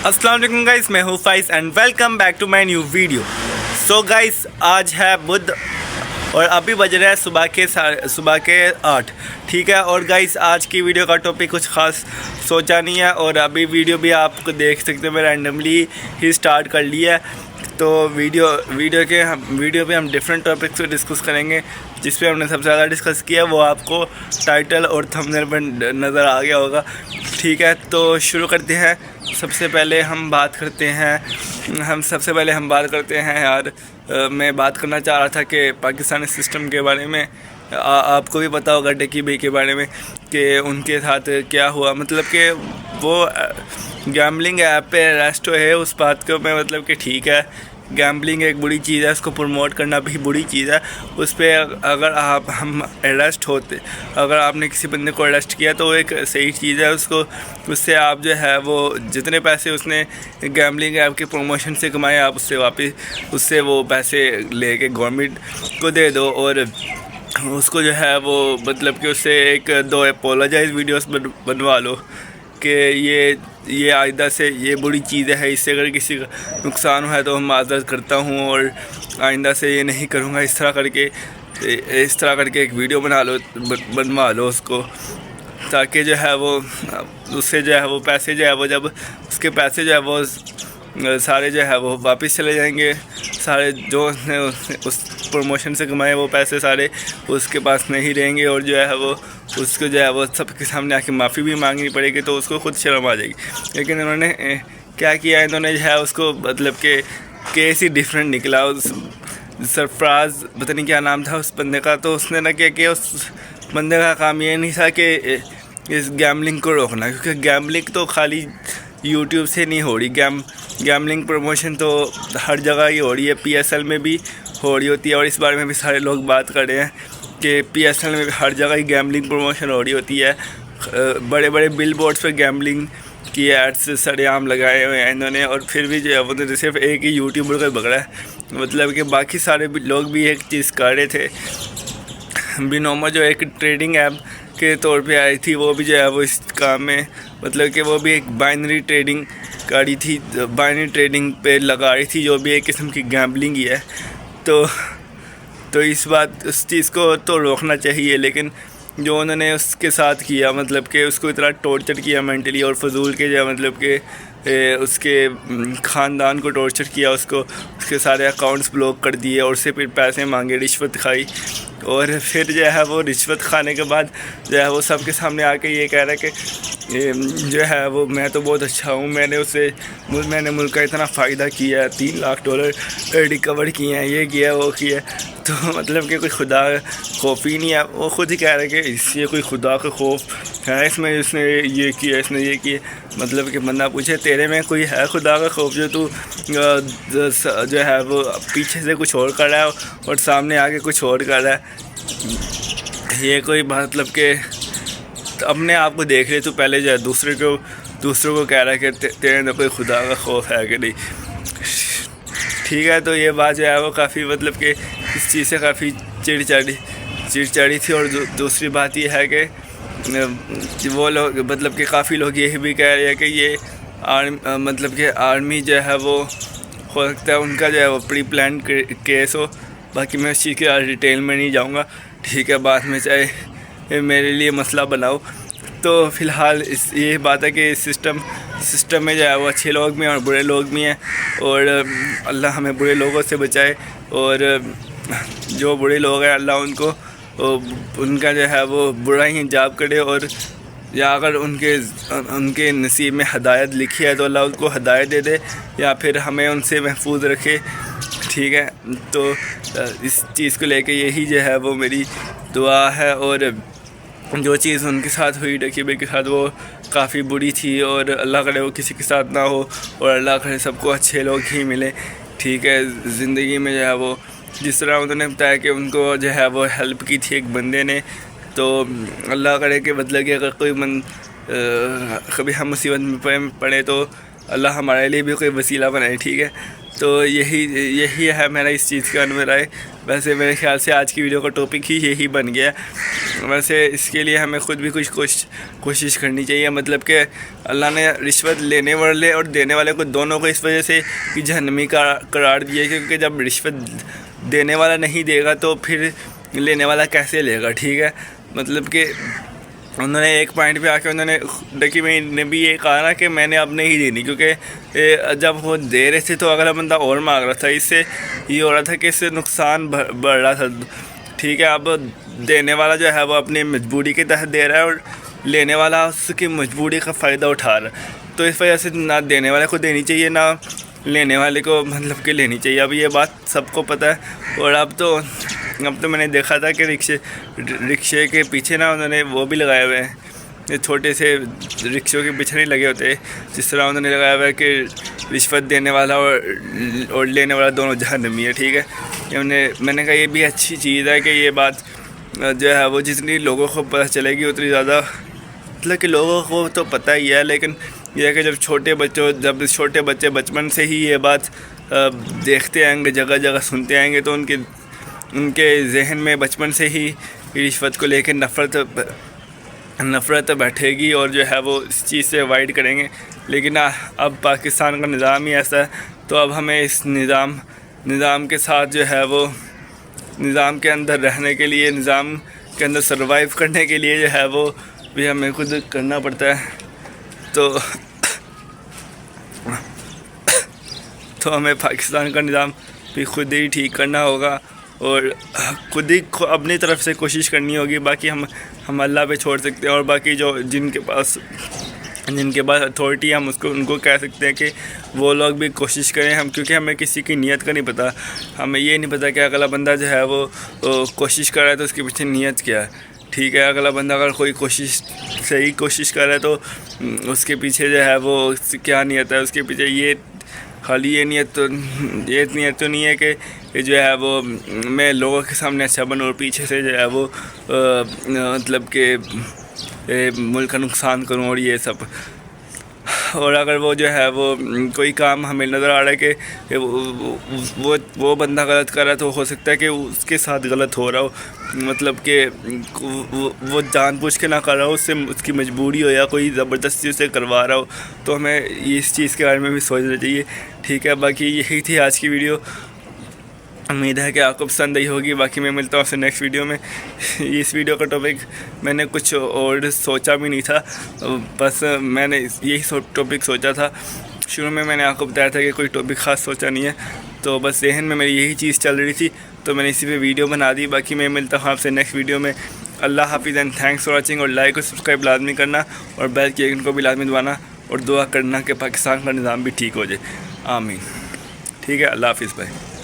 अस्सलाम वालेकुम गाइस, मैं हूँ Faiz and welcome back to my new video. So guys, आज है बुध और अभी बज रहे हैं सुबह के 8, ठीक है। और गाइस, आज की वीडियो का टॉपिक कुछ ख़ास सोचा नहीं है और अभी वीडियो भी आप देख सकते हो, मैं रैंडमली ही स्टार्ट कर लिया है। तो वीडियो पे हम डिफरेंट टॉपिक्स पे डिस्कस करेंगे। जिस पे हमने सबसे ज़्यादा डिस्कस किया वो आपको टाइटल और थंबनेल पर नज़र आ गया होगा, ठीक है। तो शुरू करते हैं। सबसे पहले हम बात करते हैं यार, मैं बात करना चाह रहा था कि पाकिस्तानी सिस्टम के बारे में। आपको भी पता होगा डकी बी के बारे में कि उनके साथ क्या हुआ। मतलब कि वो गैम्बलिंग ऐप पे अरेस्ट हुए है, उस बात को मैं मतलब कि ठीक है, गैम्बलिंग एक बुरी चीज़ है, उसको प्रमोट करना भी बुरी चीज़ है। उस पर अगर हम अरेस्ट होते, अगर आपने किसी बंदे को अरेस्ट किया तो वो एक सही चीज़ है। उससे आप जो है वो जितने पैसे उसने गैम्बलिंग ऐप के प्रमोशन से कमाए, आप उससे वो पैसे लेके गवर्नमेंट को दे दो और उसको जो है वो मतलब कि उससे एक दो अपोलोजाइज वीडियोस बनवा लो कि ये आइंदा से ये बुरी चीज़ है, इससे अगर किसी का नुकसान हुआ है तो मैं माज़रत करता हूँ और आइंदा से ये नहीं करूँगा। इस तरह करके एक वीडियो बनवा लो उसको, ताकि जो है वो उससे जो है वो पैसे जो है वो जब उसके पैसे जो है वो सारे जो है वो वापस चले जाएंगे। सारे जो उसने उस प्रमोशन से कमाए वो पैसे सारे उसके पास नहीं रहेंगे और जो है वो उसको जो है वो सबके सामने आके माफ़ी भी मांगनी पड़ेगी, तो उसको खुद शर्म आ जाएगी। लेकिन इन्होंने क्या किया, इन्होंने जो है उसको मतलब कि केस ही डिफरेंट निकला। उस सरफराज पता नहीं क्या नाम था उस बंदे का, तो उसने ना क्या किया, उस बंदे का काम ये नहीं था कि इस गैम्बलिंग को रोकना, क्योंकि गैम्बलिंग तो खाली यूट्यूब से नहीं हो रही। गैम्बलिंग प्रमोशन तो हर जगह ही हो रही है, PSL में भी हो रही होती है। और इस बारे में भी सारे लोग बात कर रहे हैं कि PSL में भी हर जगह ही गैम्बलिंग प्रमोशन हो रही होती है। बड़े बड़े बिल बोर्ड्स पर गैम्बलिंग की एड्स सरेआम लगाए हुए हैं इन्होंने, और फिर भी जो है वो सिर्फ एक ही यूट्यूबर को पकड़ा है। मतलब कि बाकी सारे लोग भी एक चीज़ कर रहे थे। बिनोमो जो एक ट्रेडिंग ऐप के तौर पे आई थी, वो भी जो है वो इस काम में मतलब कि वो भी एक बाइनरी ट्रेडिंग करी थी, बाइनरी ट्रेडिंग पे लगा रही थी, जो भी एक किस्म की गैम्बलिंग ही है। तो उस चीज़ को तो रोकना चाहिए। लेकिन जो उन्होंने उसके साथ किया, मतलब कि उसको इतना टॉर्चर किया मेंटली और फजूल के जो मतलब कि उसके ख़ानदान को टॉर्चर किया, उसके सारे अकाउंट्स ब्लॉक कर दिए और उससे फिर पैसे मांगे, रिश्वत खाई। और फिर जो है वो रिश्वत खाने के बाद जो है वो सबके सामने आके ये कह रहा है कि जो है वो मैं तो बहुत अच्छा हूँ, मैंने मुल्क का इतना फ़ायदा किया है, $3 लाख रिकवर किए हैं, ये किया वो किया। तो मतलब कि कोई खुदा खौफ ही नहीं है। वो खुद ही कह रहा है कि इससे कोई खुदा का खौफ है इसमें, इसने ये किया। मतलब कि बंदा पूछे तेरे में कोई है खुदा का खौफ, जो तू जो है वो पीछे से कुछ और कर रहा है और सामने आके कुछ और कर रहा है। ये कोई मतलब कि अपने आप को देख रहे, तो पहले जो है दूसरों को कह रहा है कि तेरे में कोई खुदा का खौफ है कि नहीं, ठीक है। तो ये बात जो है वो काफ़ी मतलब कि इस चीज़ से काफ़ी चिड़चिड़ी थी। और दूसरी बात ये है कि वो लोग मतलब कि काफ़ी लोग ये भी कह रहे हैं कि ये मतलब कि आर्मी जो है वो हो सकता है उनका जो है वो प्री प्लान केस हो। बाकी मैं इस चीज़ के डिटेल में नहीं जाऊँगा, ठीक है, बाद में चाहे मेरे लिए मसला बनाओ। तो फ़िलहाल ये बात है कि सिस्टम में जो है वो अच्छे लोग भी हैं और बुरे लोग भी हैं, और अल्लाह हमें बुरे लोगों से बचाए। और जो बुरे लोग हैं अल्लाह उनका जो है वो बुरा ही हिजाब करे, और या अगर उनके नसीब में हदायत लिखी है तो अल्लाह उनको हदायत दे दे, या फिर हमें उनसे महफूज रखे, ठीक है। तो इस चीज़ को लेके यही जो है वो मेरी दुआ है। और जो चीज़ उनके साथ हुई डकी बी के साथ, वो काफ़ी बुरी थी, और अल्लाह करे वो किसी के साथ ना हो, और अल्लाह करे सबको अच्छे लोग ही मिले, ठीक है, ज़िंदगी में जो है वो। जिस तरह उन्होंने बताया कि उनको जो है वो हेल्प की थी एक बंदे ने, तो अल्लाह करे कि मतलब कि अगर कोई कभी हम मुसीबत में पड़े तो اللہ ہمارے لیے بھی کوئی وسیلہ بنائے، ٹھیک ہے. تو یہی ہے میرا اس چیز کے بارے میں رائے. ویسے میرے خیال سے آج کی ویڈیو کا ٹاپک ہی یہی بن گیا. ویسے اس کے لیے ہمیں خود بھی کچھ کوشش کرنی چاہیے. مطلب کہ اللہ نے رشوت لینے والے اور دینے والے کو دونوں کو اس وجہ سے جہنمی قرار دیا، کیونکہ جب رشوت دینے والا نہیں دے گا تو پھر لینے والا کیسے لے گا، ٹھیک ہے. مطلب کہ انہوں نے ایک پوائنٹ پہ آ کے انہوں نے ڈکی میں نے بھی یہ کہا نا کہ میں نے اب نہیں دینی، کیونکہ جب وہ دے رہے تھے تو اگلا بندہ اور مانگ رہا تھا. اس سے یہ ہو رہا تھا کہ اس سے نقصان بڑھ رہا تھا، ٹھیک ہے. اب دینے والا جو ہے وہ اپنی مجبوری کے تحت دے رہا ہے اور لینے والا اس کی مجبوری کا فائدہ اٹھا رہا ہے. تو اس وجہ سے نہ دینے والے کو دینی چاہیے نہ لینے والے کو مطلب کہ لینی چاہیے. اب یہ بات سب کو پتہ ہے. اور اب تو میں نے دیکھا تھا کہ رکشے کے پیچھے نا انہوں نے وہ بھی لگائے ہوئے ہیں، یہ چھوٹے سے رکشوں کے پیچھے نہیں لگے ہوتے، جس طرح انہوں نے لگایا ہوا ہے کہ رشوت دینے والا اور لینے والا دونوں جہنمی ہے، ٹھیک ہے. میں نے کہا یہ بھی اچھی چیز ہے کہ یہ بات جو ہے وہ جتنی لوگوں کو پتہ چلے گی اتنی زیادہ، مطلب کہ لوگوں کو تو پتہ ہی ہے، لیکن یہ ہے کہ جب چھوٹے بچے بچپن سے ہی یہ بات دیکھتے آئیں گے، جگہ جگہ سنتے آئیں گے، تو ان کے ذہن میں بچپن سے ہی رشوت کو لے کے نفرت بیٹھے گی اور جو ہے وہ اس چیز سے اوائڈ کریں گے. لیکن اب پاکستان کا نظام ہی ایسا ہے، تو اب ہمیں اس نظام کے ساتھ جو ہے وہ نظام کے اندر رہنے کے لیے، نظام کے اندر سروائیو کرنے کے لیے جو ہے وہ بھی ہمیں خود کرنا پڑتا ہے. تو ہمیں پاکستان کا نظام بھی خود ہی ٹھیک کرنا ہوگا اور خود ہی اپنی طرف سے کوشش کرنی ہوگی. باقی ہم اللہ پہ چھوڑ سکتے ہیں، اور باقی جن کے پاس اتھارٹی ہے، ہم ان کو کہہ سکتے ہیں کہ وہ لوگ بھی کوشش کریں. کیونکہ ہمیں کسی کی نیت کا نہیں پتہ. ہمیں یہ نہیں پتہ کہ اگلا بندہ جو ہے وہ کوشش کر رہا ہے تو اس کے پیچھے نیت کیا ہے، ٹھیک ہے. اگلا بندہ اگر کوئی صحیح کوشش کر رہا ہے تو اس کے پیچھے جو ہے وہ کیا نیت ہے، اس کے پیچھے یہ خالی یہ نیت تو نہیں ہے کہ جو ہے وہ میں لوگوں کے سامنے اچھا بنوں اور پیچھے سے جو ہے وہ مطلب کہ ملک کا نقصان کروں اور یہ سب. اور اگر وہ جو ہے وہ کوئی کام ہمیں نظر آ رہا ہے کہ وہ بندہ غلط کر رہا ہے، تو ہو سکتا ہے کہ اس کے ساتھ غلط ہو رہا ہو، مطلب کہ وہ جان بوجھ کے نہ کر رہا ہو، اس کی مجبوری ہو یا کوئی زبردستی اسے کروا رہا ہو. تو ہمیں اس چیز کے بارے میں بھی سوچنا چاہیے، ٹھیک ہے. باقی یہی تھی آج کی ویڈیو. امید ہے کہ آپ کو پسند آئی ہوگی. باقی میں ملتا ہوں آپ سے نیکسٹ ویڈیو میں. اس ویڈیو کا ٹاپک میں نے کچھ اور سوچا بھی نہیں تھا، بس میں نے یہی ٹاپک سوچا تھا. شروع میں نے آپ کو بتایا تھا کہ کوئی ٹاپک خاص سوچا نہیں ہے، تو بس ذہن میں میری یہی چیز چل رہی تھی، تو میں نے اسی پہ ویڈیو بنا دی. باقی میں ملتا ہوں آپ سے نیکسٹ ویڈیو میں. اللہ حافظ اینڈ تھینکس فار واچنگ. اور لائک اور سبسکرائب لازمی کرنا اور بیل کے آئیکن کو بھی لازمی دبانا اور دعا کرنا کہ پاکستان کا نظام بھی ٹھیک ہو جائے. آمین. ٹھیک ہے. اللہ حافظ بھائی.